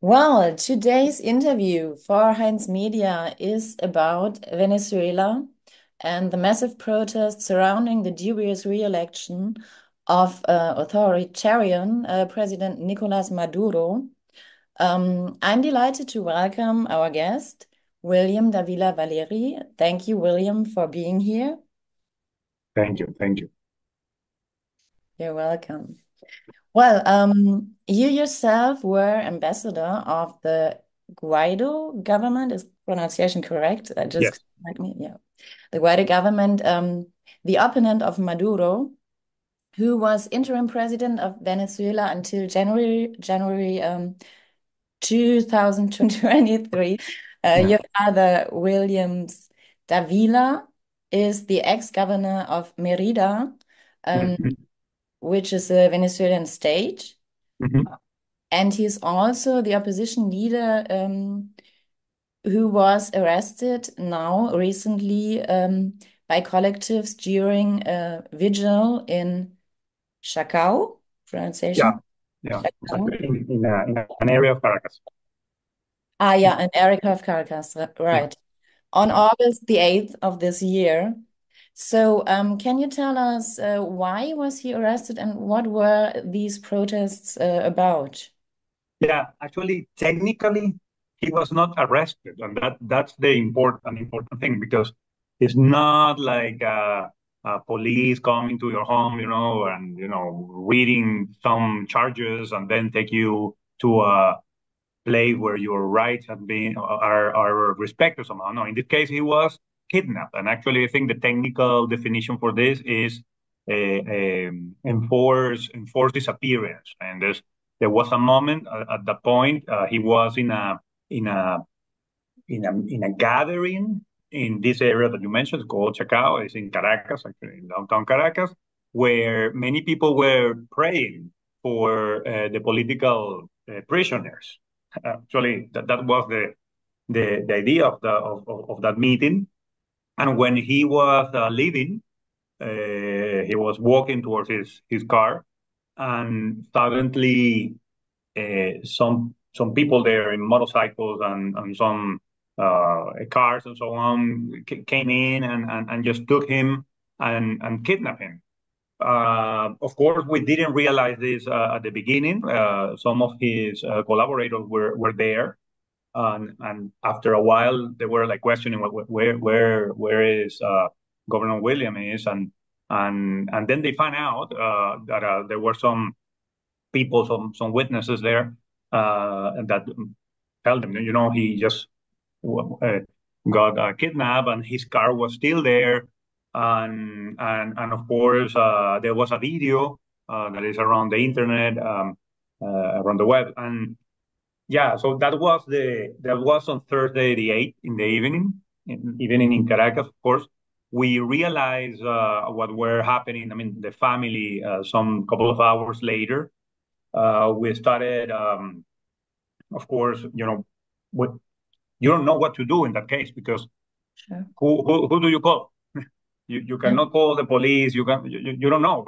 Well, today's interview for Heinz Media is about Venezuela and the massive protests surrounding the dubious re-election of authoritarian President Nicolás Maduro. I'm delighted to welcome our guest, William Davila Valeri. Thank you, William, for being here. Thank you. Thank you. You're welcome. Well, you yourself were ambassador of the Guaido government. Is pronunciation correct? Just Yes. correct me. Yeah, the Guaido government, the opponent of Maduro, who was interim president of Venezuela until January 2023. Yeah. Your father, Williams Davila, is the ex-governor of Merida, um, Mhm. which is a Venezuelan state. Mhm. And he's also the opposition leader who was arrested now recently by collectives during a vigil in Chacao, Yeah. pronunciation? Yeah. Chacao. Exactly. In an area of Caracas. Ah, yeah, in Erica of Caracas, Yeah. right. On Yeah. August the 8th of this year. So, can you tell us why was he arrested and what were these protests about? Yeah. Actually, technically, he was not arrested, and that's the important thing because it's not like police coming to your home, and reading some charges and then take you to a place where your rights have been are respected somehow. No, in this case, he was kidnapped, and actually, I think the technical definition for this is enforced disappearance. And there was a moment at that point he was in a in a gathering in this area that you mentioned called Chacao. It's in Caracas, actually in downtown Caracas, where many people were praying for the political prisoners. Actually, that was the idea of that meeting. And when he was leaving, he was walking towards his car, and suddenly some people there in motorcycles and some cars and so on came in and just took him and kidnapped him. Of course, we didn't realize this at the beginning. Some of his collaborators were there, and after a while, they were like questioning where is Governor William is, and then they found out that there were some people, some witnesses there that tell them, he just uh, got kidnapped, and his car was still there, and of course there was a video that is around the internet, around the web, and yeah, so that was on Thursday the 8th in the evening in Caracas, of course. We realized what were happening. I mean, the family, some couple of hours later, we started, of course, what you don't know what to do in that case because Sure. who do you call? You Yeah. cannot call the police. You don't know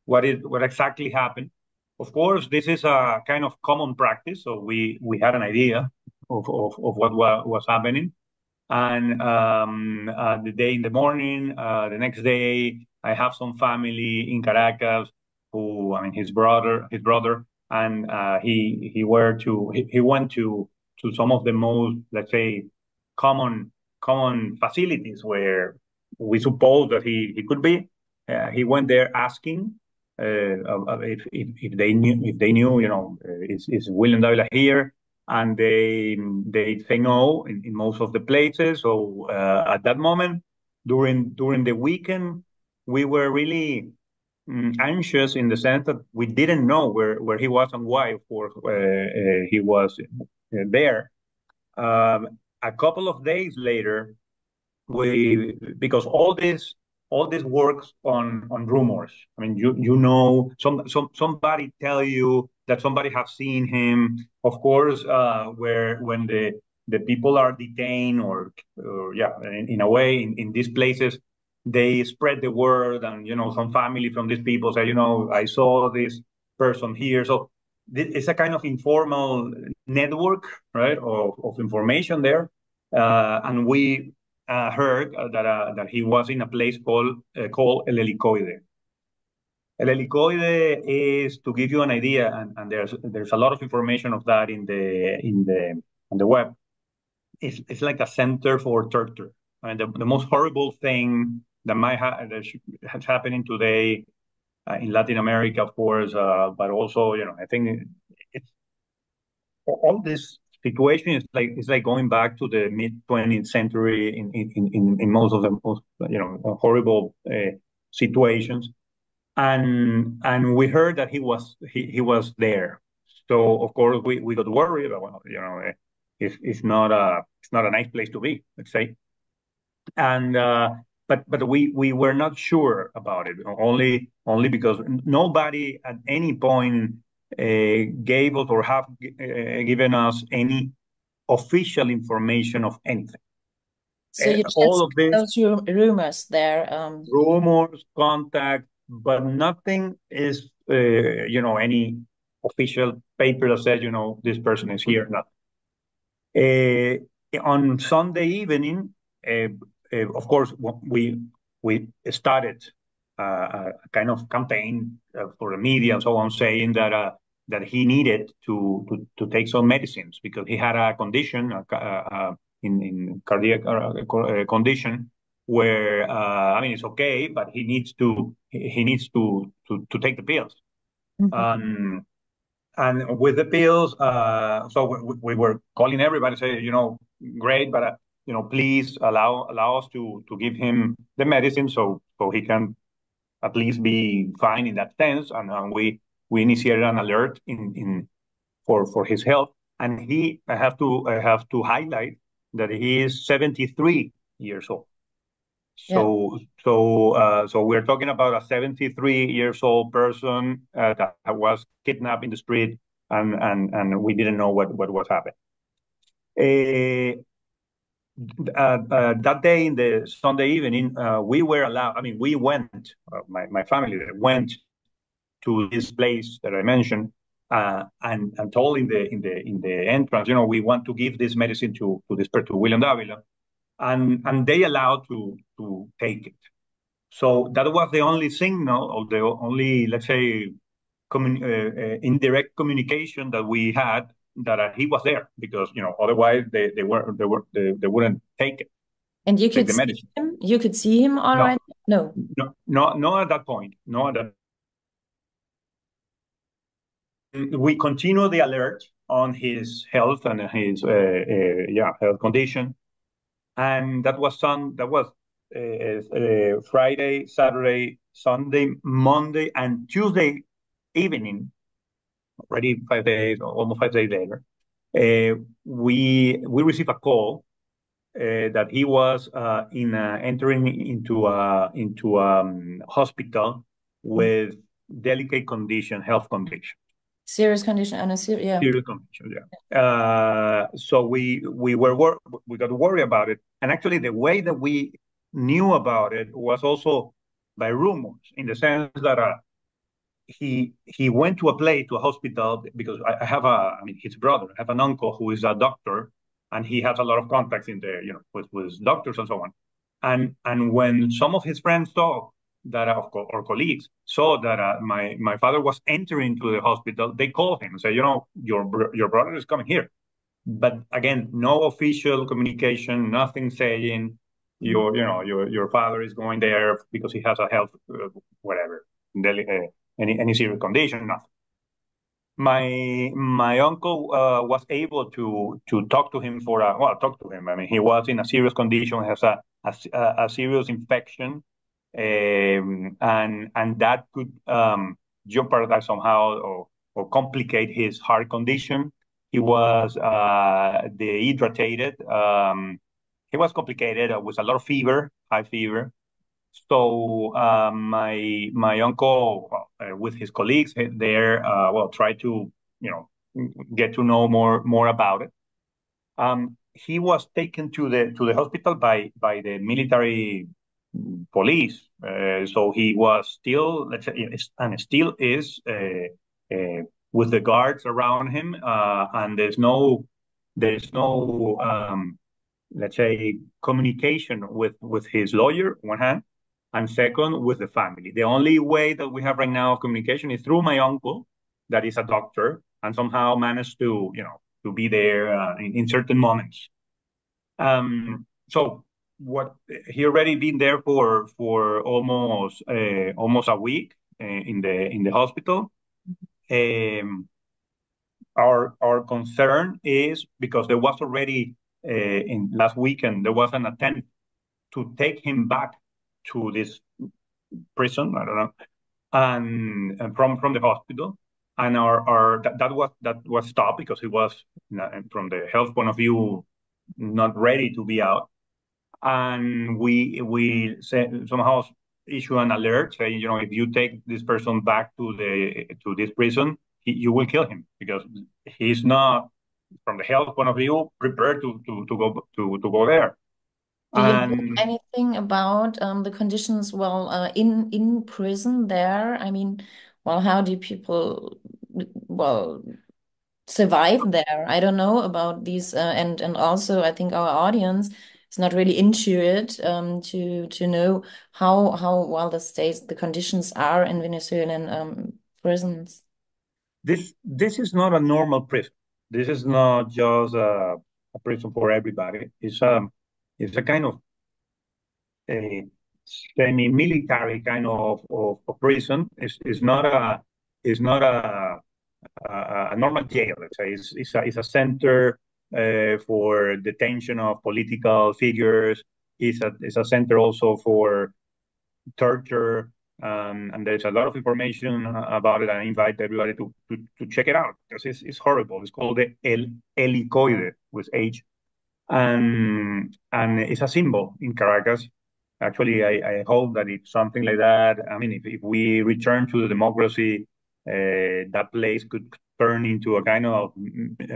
what exactly happened. Of course, this is a kind of common practice, so we had an idea of what was happening. And the day in the morning, the next day, I have some family in Caracas who, I mean, his brother, and he went to some of the most, let's say, common common facilities where we suppose that he could be. He went there asking if they knew, is William Davila here? And they say no in most of the places. So at that moment, during the weekend, we were really anxious in the sense that we didn't know where he was and why. Of course, he was there. A couple of days later, we because all this works on rumors. I mean, somebody tell you that somebody have seen him. Of course, where when the people are detained or yeah, in a way in these places, they spread the word, and some family from these people say, I saw this person here. So it's a kind of informal network, right, of information there. And we heard that he was in a place called El Helicoide. El Helicoide is, to give you an idea, and there's a lot of information of that on the web. It's like a center for torture. I mean, the most horrible thing that has happening today in Latin America, of course, but also, I think it's all this situation is like going back to the mid 20th century in most of the most horrible situations, and we heard that he was there. So of course we got worried. Well, it's not a nice place to be, let's say. And but we were not sure about it, only because nobody at any point gave us or have given us any official information of anything. So you All just of this those rumors there. rumors, contact, but nothing is any official paper that says this person is here. Nothing. On Sunday evening, of course, we started a kind of campaign for the media and so on, saying that he needed to take some medicines because he had a condition, in cardiac condition, where I mean it's okay, but he needs to take the pills. Mhm. And with the pills, so we were calling everybody, say, great, but please allow us to give him the medicine so he can at least be fine in that sense. And we initiated an alert in for his health. And I have to highlight that he is 73 years old. Yeah. So we're talking about a 73 years old person that was kidnapped in the street, and we didn't know what was happening. That day, in the Sunday evening, we were allowed. I mean, we went. My family went to this place that I mentioned, and told in the entrance, we want to give this medicine to William Davila, and they allowed to take it. So that was the only signal, or the only, let's say, indirect communication that we had, that he was there, because otherwise they wouldn't And you take could the see medicine. him? You could see him No, already? No. no, no, no. At that point, no. We continue the alert on his health and his health condition, and that was Friday, Saturday, Sunday, Monday, and Tuesday evening. Already 5 days, almost 5 days later, we received a call that he was entering into hospital with delicate condition, health condition. Serious condition and yeah. Serious condition, yeah. So we got worried about it, and actually the way that we knew about it was also by rumors, in the sense that he went to a hospital, because I mean, his brother, I have an uncle who is a doctor, and he has a lot of contacts in there, with doctors and so on. And when some of his friends saw that, or colleagues saw that my father was entering to the hospital, they called him and said, your brother is coming here. But again, no official communication, nothing saying your father is going there because he has a health whatever, any serious condition, nothing. My uncle was able to talk to him talk to him. I mean, he was in a serious condition, has a serious infection, and that could jeopardize somehow, or complicate his heart condition. He was dehydrated. He was complicated with a lot of fever, high fever. So my uncle, with his colleagues there, tried to get to know more about it. He was taken to the hospital by the military police. So he was still, let's say, and still is with the guards around him, and there's no let's say communication with his lawyer on one hand, and second with the family. The only way that we have right now of communication is through my uncle, that is a doctor, and somehow managed to to be there in certain moments. So what he already been there for almost a week in the hospital. Um, our concern is because there was already in last weekend there was an attempt to take him back to this prison. I don't know, and from the hospital, and that was stopped because he was from the health point of view not ready to be out, and we somehow issue an alert saying, if you take this person back to this prison, you will kill him because he's not, from the health point of view, prepared to go there. Do you know And anything about the conditions, well, in prison there? I mean, well, how do people, well, survive there? I don't know about these, and also I think our audience is not really into it, to know how well the conditions are in Venezuelan prisons. this is not a normal prison. This is not just a prison for everybody. It's a kind of a semi-military kind of prison. It's not a normal jail. Let's say it's a center for detention of political figures. It's a center also for torture, and there's a lot of information about it. I invite everybody to check it out because it's horrible. It's called the Helicoide with H, and it's a symbol in Caracas. Actually, I hope that it's something like that. I mean, if we return to the democracy, that place could turn into a kind of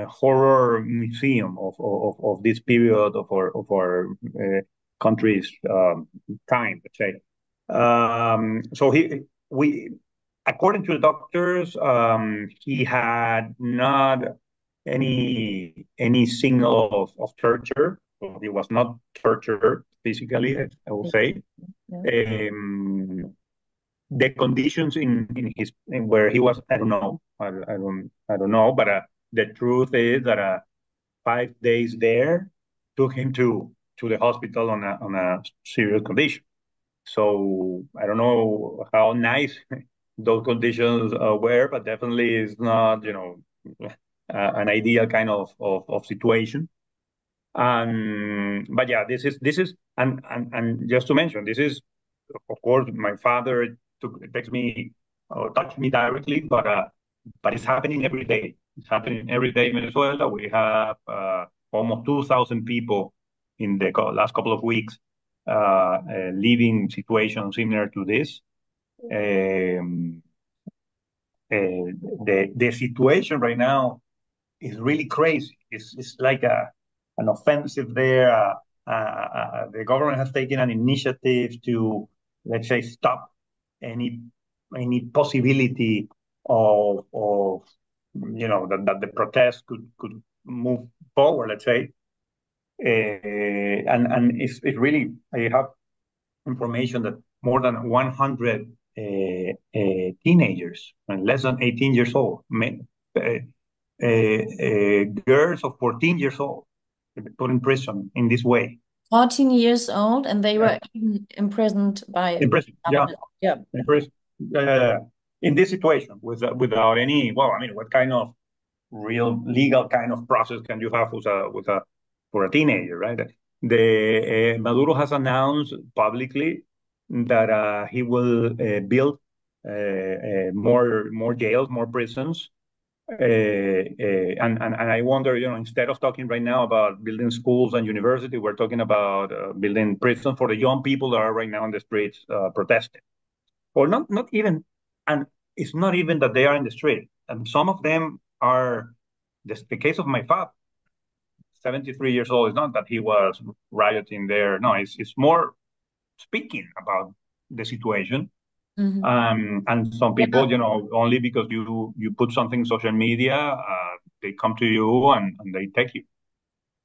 horror museum of this period of our country's time, let's say. So we, according to the doctors, he had not any signal of torture. So he was not tortured physically, I will say. Yeah. The conditions in where he was, I don't know. I don't know. But the truth is that 5 days there took him to the hospital on a serious condition. So I don't know how nice those conditions were, but definitely it's not, an ideal kind of situation. But yeah, this is and just to mention, this is, of course, my father takes me or touched me directly, but it's happening every day. It's happening every day in Venezuela. We have almost 2,000 people in the last couple of weeks living situations similar to this. Um, the situation right now is really crazy. It's like an offensive there. The government has taken an initiative to, let's say, stop any any possibility of that the protest could move forward. Let's say, and it's really, I have information that more than 100 teenagers and less than 18 years old, girls of 14 years old, put in prison in this way. 14 years old, and they Yeah. were even imprisoned by In prison, yeah, government. Yeah. in prison. In this situation, without any, well, I mean, what kind of real legal kind of process can you have with a for a teenager, right? The Maduro has announced publicly that he will build more jails, more prisons, and I wonder, instead of talking right now about building schools and university, we're talking about building prisons for the young people that are right now on the streets protesting, or not even, and it's not even that they are in the street, and some of them are. The case of my father, 73 years old, is not that he was rioting there. No, it's more speaking about the situation. Hmm. And some people, Yeah. only because you put something in social media, they come to you and they take you.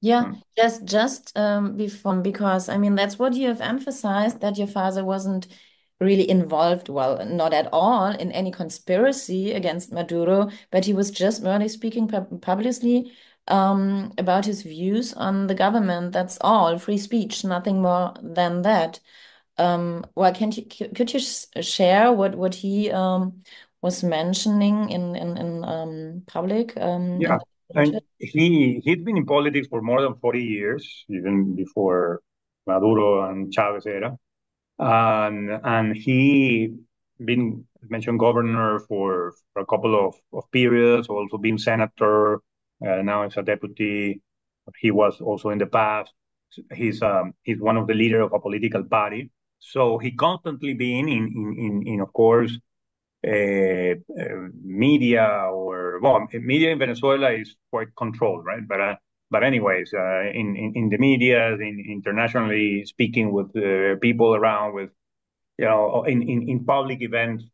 Yeah, Mm. just before, because I mean that's what you have emphasized, that your father wasn't really involved, well, not at all in any conspiracy against Maduro, but he was just merely speaking publicly about his views on the government. That's all, free speech, nothing more than that. Well, could you share what he was mentioning in public in Yeah, the and protest? he'd been in politics for more than 40 years, even before Maduro and Chavez era. And he been mentioned governor for a couple of periods, also been senator, now as a deputy. He was also in the past. He's one of the leader of a political party. So he constantly been in of course, media, or well, media in Venezuela is quite controlled, right? But anyways, in the media, internationally speaking with people around, with in public events,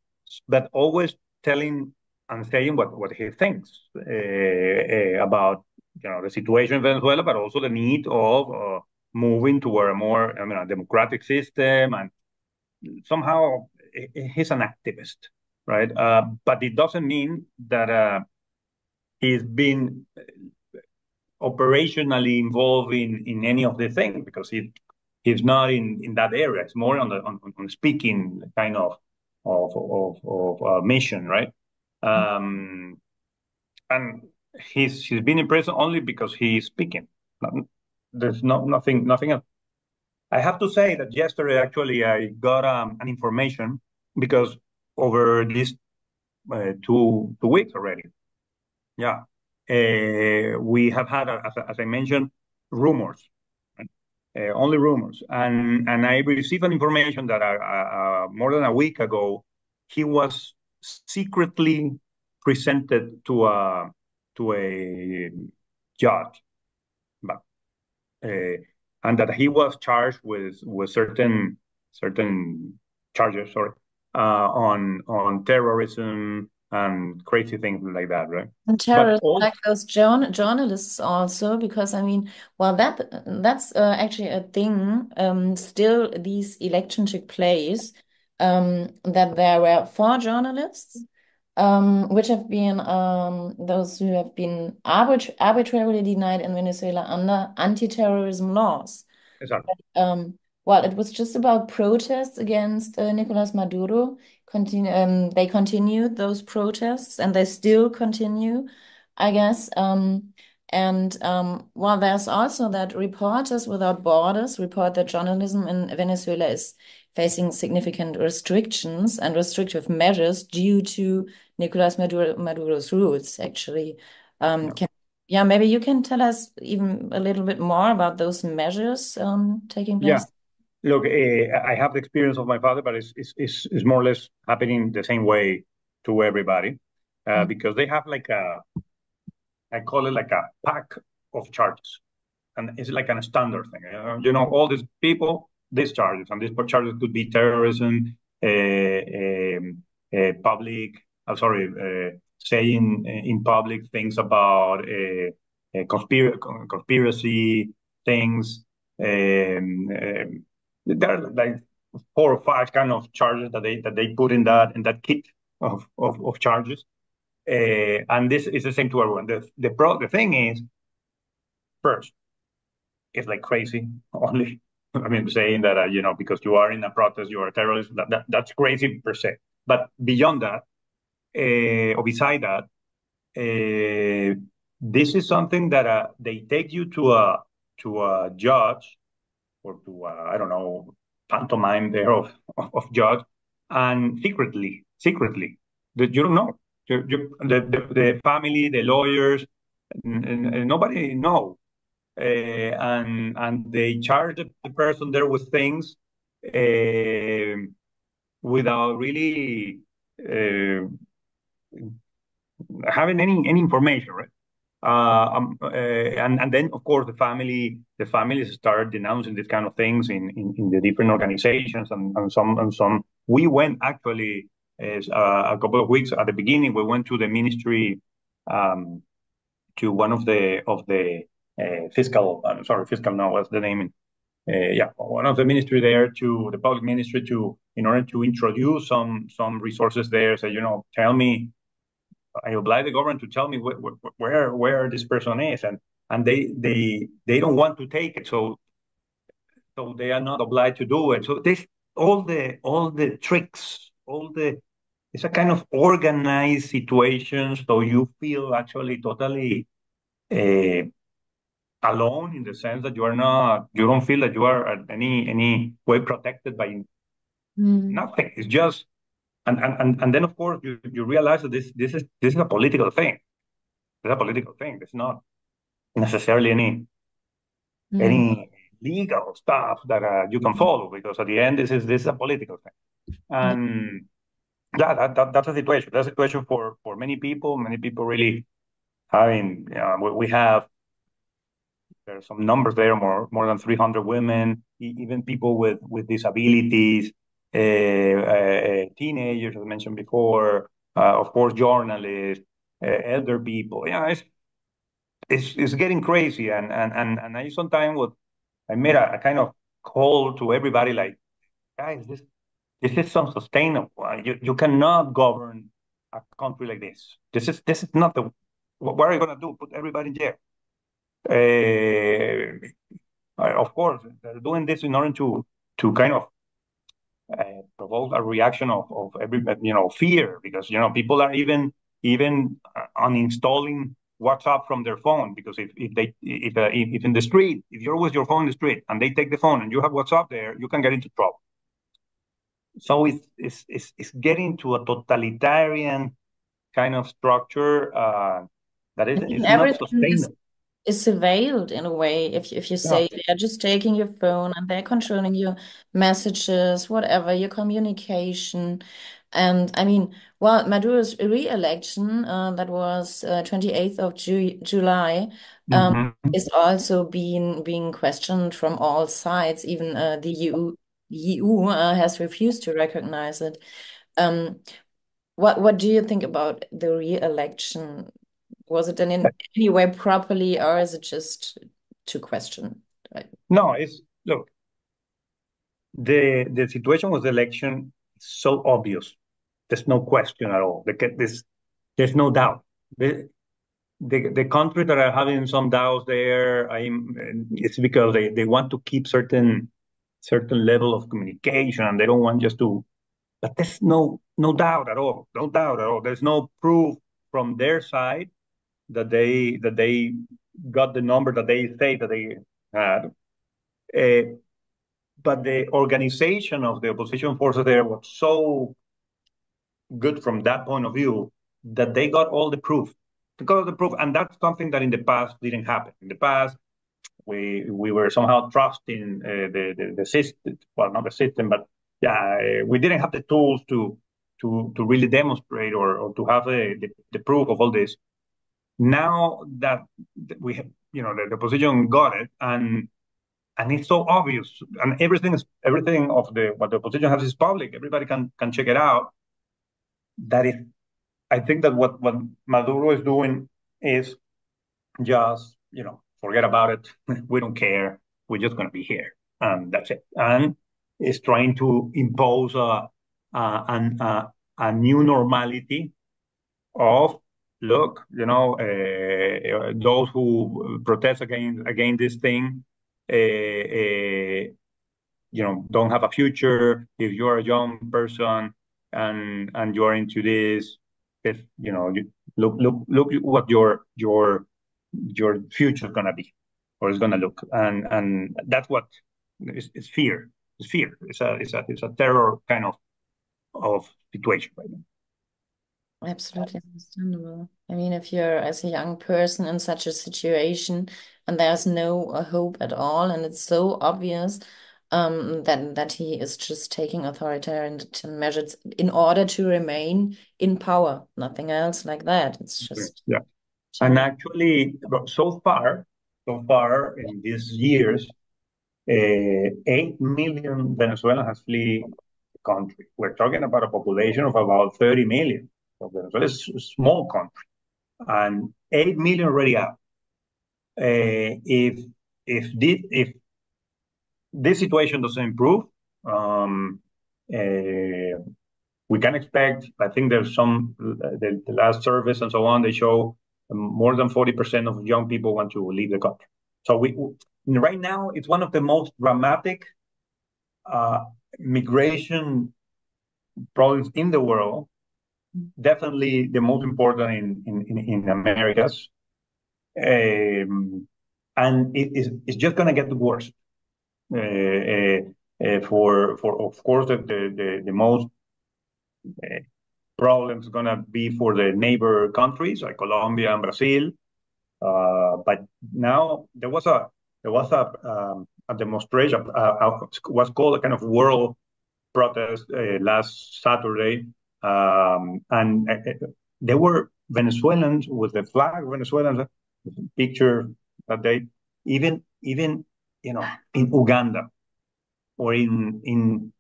but always telling and saying what he thinks about the situation in Venezuela, but also the need of moving toward a more, a democratic system, and somehow he's an activist, right? But it doesn't mean that he's been operationally involved in any of the things, because he's not in that area. It's more on speaking kind of mission, right? Um, and he's been in prison only because he's speaking. There's nothing else. I have to say that yesterday actually I got an information, because over these 2 weeks already, yeah, we have had, as I mentioned, rumors, right? Only rumors, and I received an information that more than a week ago he was secretly presented to a judge, but uh, and that he was charged with certain charges, sorry, on terrorism and crazy things like that, right? And But terrorists, all like those journalists also, because I mean, well, that's actually a thing. Still, these election took place. That there were 4 journalists, which have been those who have been arbitrarily denied in Venezuela under anti-terrorism laws. exactly, Well, it was just about protests against Nicolás Maduro. They continued those protests, and they still continue, I guess. Well, there's also that Reporters Without Borders report that journalism in Venezuela is facing significant restrictions and restrictive measures due to Maduro's rules, actually. yeah. Can Yeah, maybe you can tell us even a little bit more about those measures taking Yeah. place. Look, I have the experience of my father, but it's more or less happening the same way to everybody, Mm. because they have like I call it like a pack of charges, and it's like a standard thing. All these people, these charges, and these charges could be terrorism, public, sorry, saying in public things about conspiracy things. There are like 4 or 5 kind of charges that they put in that kit of charges, and this is the same to everyone. The thing is, first, it's like crazy. Only, I mean, saying that because you are in a protest, you are a terrorist. That's crazy per se. But beyond that, or beside that, this is something that they take you to a judge, or to I don't know, pantomime there of judge, and secretly, that you don't know. The family, the lawyers, nobody know, and they charge the person there with things, uh, without really uh, having any information, right? And then of course the families start denouncing these kind of things in the different organizations, and some we went actually a couple of weeks at the beginning. We went to the ministry, to one of the fiscal. Sorry, fiscal. No, what's the name? Yeah, one of the ministry there, to the public ministry, to in order to introduce some resources there. So, tell me, I oblige the government to tell me where this person is, and they don't want to take it, so they are not obliged to do it. So this all the tricks, it's a kind of organized situation, so you feel actually totally uh, alone, in the sense that you don't feel that you are at any way protected by Mm. nothing. It's just, and then of course you realize that this is a political thing. It's a political thing. It's not necessarily Mm. any legal stuff that you can follow, because at the end this is a political thing. Yeah. And yeah, that's a situation. That's a situation for many people. Many people really having. We have, there are some numbers there, more than 300 women, even people with disabilities, teenagers, as I mentioned before, of course, journalists, elder people. Yeah, it's getting crazy, and I sometimes would I made a kind of call to everybody, like, guys, this is unsustainable. You cannot govern a country like this. This is not the. What are you gonna do? Put everybody in jail? Of course, they're doing this in order to kind of provoke a reaction of every, fear, because people are even uninstalling WhatsApp from their phone, because if in the street, if you're with your phone in the street and they take the phone and you have WhatsApp there, you can get into trouble. So it's getting to a totalitarian kind of structure, that I mean, is not everything sustainable. is surveilled in a way. If you Yeah. say they're just taking your phone and they're controlling your messages, whatever, your communication. And I mean, well, Maduro's re-election, that was 28th of July, Mhm. is also being questioned from all sides. Even the EU has refused to recognize it. Um, what do you think about the re-election? Was it done in any way properly, or is it just to question? Right. No, look, the situation with the election is so obvious. There's no question at all. There's no doubt. The country that are having some doubts there, it's because they want to keep certain level of communication, and they don't want just to. But there's no doubt at all. No doubt at all. There's no proof from their side that they got the number that they say that they had. Uh, but the organization of the opposition forces there was so good from that point of view that they got all the proof. They got all the proof, and that's something that in the past didn't happen. In the past, we were somehow trusting the system. Well, not the system, but yeah, we didn't have the tools to really demonstrate, or to have the proof of all this. Now that we have, the opposition got it, and it's so obvious, and everything of the what the opposition has is public. Everybody can check it out. That is, I think that what Maduro is doing is just, forget about it. We don't care. We're just going to be here, and that's it. And is trying to impose a new normality of, look, those who protest against this thing, don't have a future. If you're a young person and you're into this, if look what your future is gonna be, or it's gonna look, and that's what is fear. It's fear. It's a terror kind of situation right now. Absolutely understandable. I mean, if you're as a young person in such a situation and there's no hope at all, and it's so obvious that he is just taking authoritarian measures in order to remain in power, nothing else like that. It's just Yeah. And terrible. actually, so far in these years, 8 million Venezuelans has flee country. We're talking about a population of about 30 million. So Venezuela is a small country, and 8 million already out. If this situation doesn't improve, we can expect. I think there's the last surveys and so on. They show more than 40% of young people want to leave the country. So right now it's one of the most dramatic migration problems in the world. Definitely the most important in Americas, and it's just going to get worse. For of course the most problems going to be for the neighbor countries like Colombia and Brazil. But now there was a demonstration, what's called a kind of world protest last Saturday, and there were Venezuelans with the flag, Venezuelans picture that they even in Uganda or in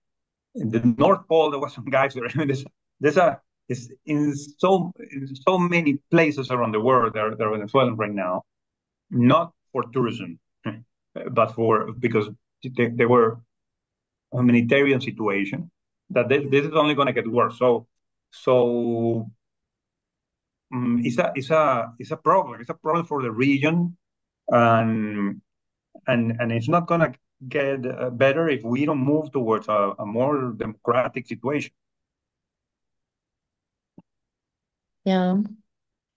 the North Pole there was some guys there. It's in so many places around the world there are Venezuelans right now, not for tourism, but because they were a humanitarian situation that this is only going to get worse. So it's a problem. It's a problem for the region, and it's not going to get better if we don't move towards a more democratic situation. Yeah.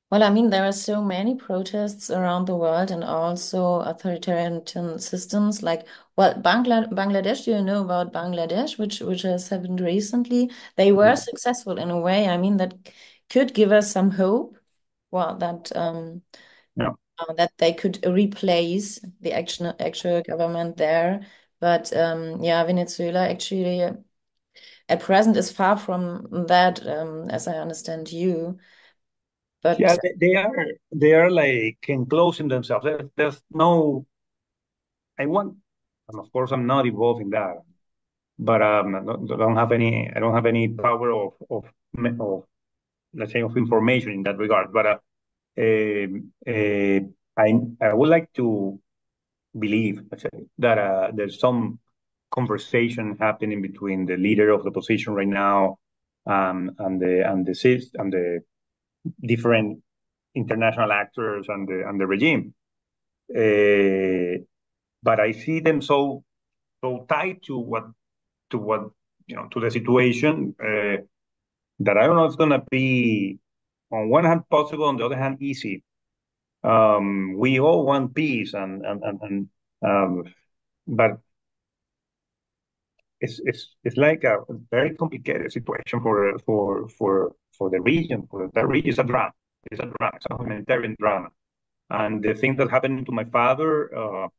Well, I mean, there are so many protests around the world and also authoritarian systems like, well, Bangladesh, do you know about Bangladesh, which has happened recently? They were successful in a way. I mean, that could give us some hope. Well, Yeah. that they could replace the actual government there. But yeah, Venezuela actually at present is far from that, as I understand you. Yeah, But they are like enclosing themselves. There's no. I want, and of course, I'm not involved in that, but I don't have any power of let's say of information in that regard. But I would like to believe, let's say, that there's some conversation happening between the leader of the opposition right now, and the different international actors and the regime. But I see them so tied to what to the situation, that I don't know if it's gonna be on one hand possible, on the other hand easy. We all want peace, but it's like a very complicated situation for the region. For that region, it's a drama. It's a drama. It's a humanitarian drama. And the thing that happened to my father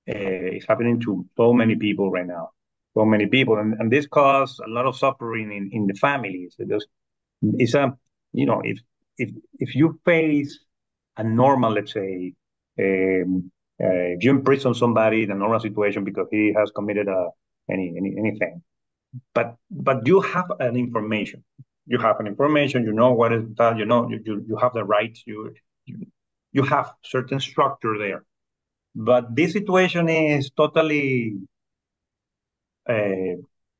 is happening to so many people right now. So many people, and this caused a lot of suffering in the families. It's a if you face a normal, let's say, if you imprison somebody in a normal situation because he has committed anything, but you have an information. You have an information. You know what is that. You have the rights. You have certain structure there. But this situation is totally uh,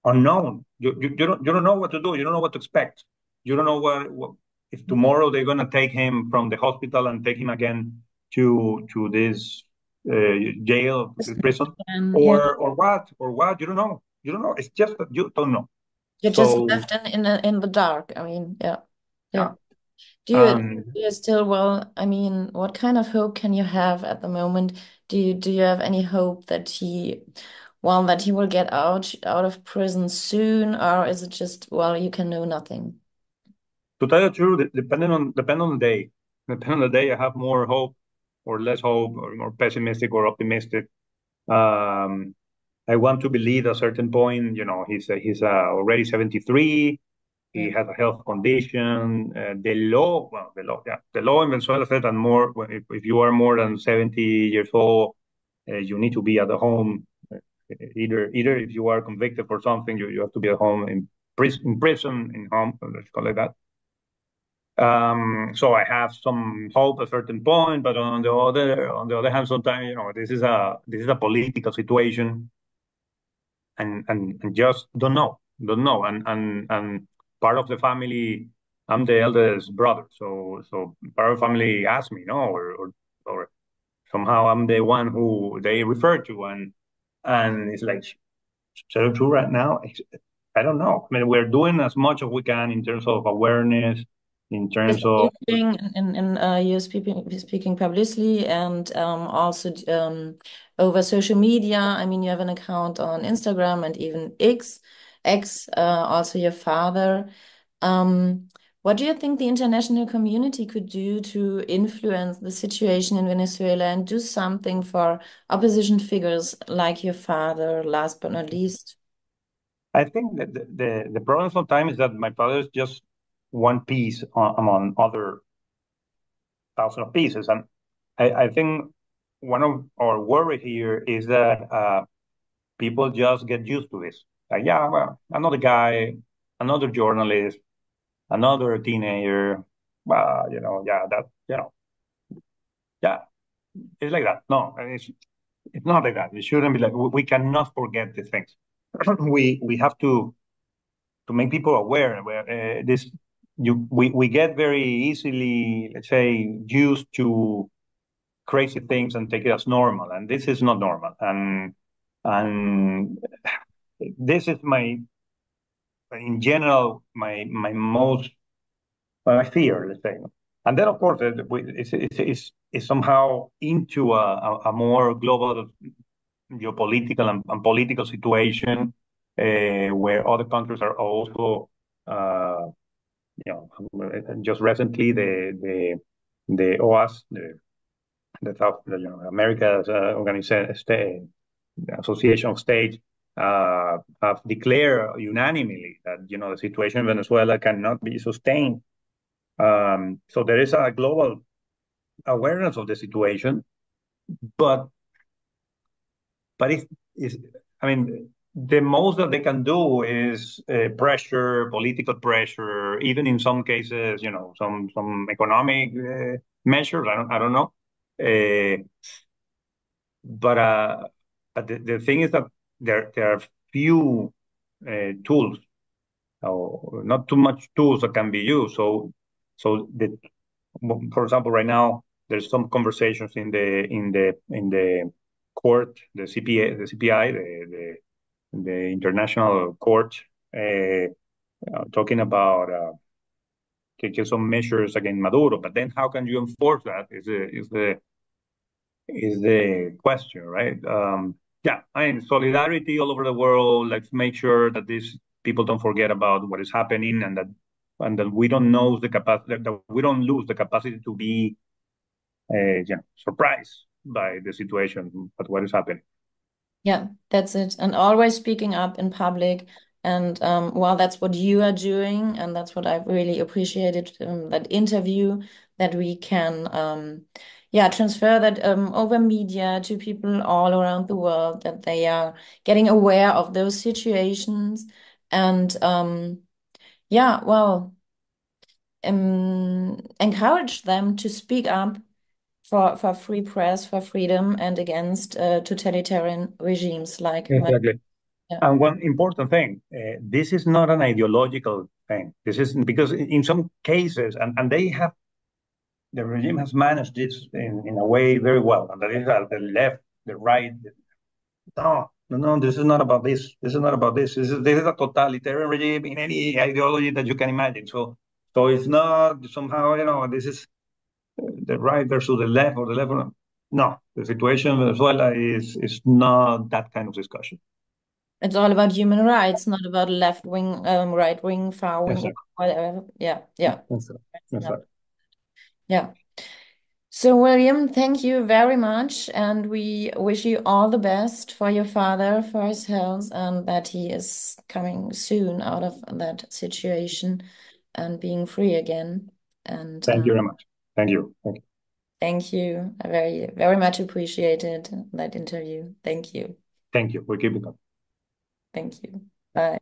unknown. You don't know what to do. You don't know what to expect. You don't know what if tomorrow they're going to take him from the hospital and take him again to this jail, this prison, yeah, or what. You don't know. You don't know. It's just that you don't know. you're just So left in the dark. I mean, yeah, yeah. yeah, Do you still, well, I mean, what kind of hope can you have at the moment? Do you have any hope that that he will get out of prison soon, or is it just, well, you can know nothing? to tell you the truth, depending on the day, I have more hope or less hope, or more pessimistic or optimistic. Um, I want to believe at a certain point, he's already 73. Yeah. He has a health condition. The law in Venezuela says that if you are more than 70 years old, you need to be at the home. Either if you are convicted for something, you have to be at home in prison, in home, let's call it that. So I have some hope at a certain point, but on the other hand, sometimes this is a political situation, and just don't know, and part of the family, I'm the eldest brother, so part of the family asked me, no, or somehow I'm the one who they refer to, and it's like, tell the truth right now, I don't know. I mean, we're doing as much as we can in terms of awareness, in Yes, terms of. you're speaking you're speaking publicly and also over social media. I mean, you have an account on Instagram and even X, also your father. Um, what do you think the international community could do to influence the situation in Venezuela and do something for opposition figures like your father, last but not least? I think that the problem sometimes is that my father is just one piece among other thousand of pieces, and I think one of our worry here is that people just get used to this. Like, yeah, well, another guy, another journalist, another teenager. Yeah, that, yeah, it's like that. No, it's not like that. It shouldn't be like we cannot forget these things. We have to make people aware where this we get very easily, let's say, used to crazy things and take it as normal, and this is not normal. And this is my, in general, my most fear, let's say. And then, of course, it's somehow into a more global geopolitical and political situation where other countries are also, uh, just recently the OAS, the South, America's Association of States have declared unanimously that the situation in Venezuela cannot be sustained. So there is a global awareness of the situation, but it's I mean, the most that they can do is pressure, political pressure, even in some cases, some economic measures. I don't know. Uh, but the thing is that there are few tools, or not too much tools that can be used. So for example, right now there's some conversations in the court, the CPA, the CPI, the international court, uh, talking about taking some measures against Maduro. But then, how can you enforce that? Is the question, right? Yeah, I mean, solidarity all over the world. Let's make sure that these people don't forget about what is happening, and that we don't know the capacity, that we don't lose the capacity to be, surprised by the situation, but what is happening. Yeah, that's it. And always speaking up in public. And well, that's what you are doing. And that's what I've really appreciated that interview, that we can, yeah, transfer that over media to people all around the world, that they are getting aware of those situations. And yeah, well, encourage them to speak up for free press, for freedom, and against totalitarian regimes like Exactly. yeah. And one important thing, this is not an ideological thing. This is because in some cases, and the regime has managed this in a way very well. And that is the left, the right. No, no, no, this is not about this. This is not about this. This is a totalitarian regime in any ideology that you can imagine. So it's not somehow, this is the right versus the left or the left. No, the situation in Venezuela is not that kind of discussion. It's all about human rights, not about left wing, right wing, far wing, Exactly. whatever. Yeah, yeah. That's right. That's right. Yeah. So, William, thank you very much. And we wish you all the best for your father, for his health, and that he is coming soon out of that situation and being free again. And Thank you very much. Thank you. Thank you. thank you. I very, very much appreciated that interview. Thank you. Thank you. We'll keep it up. Thank you. Bye.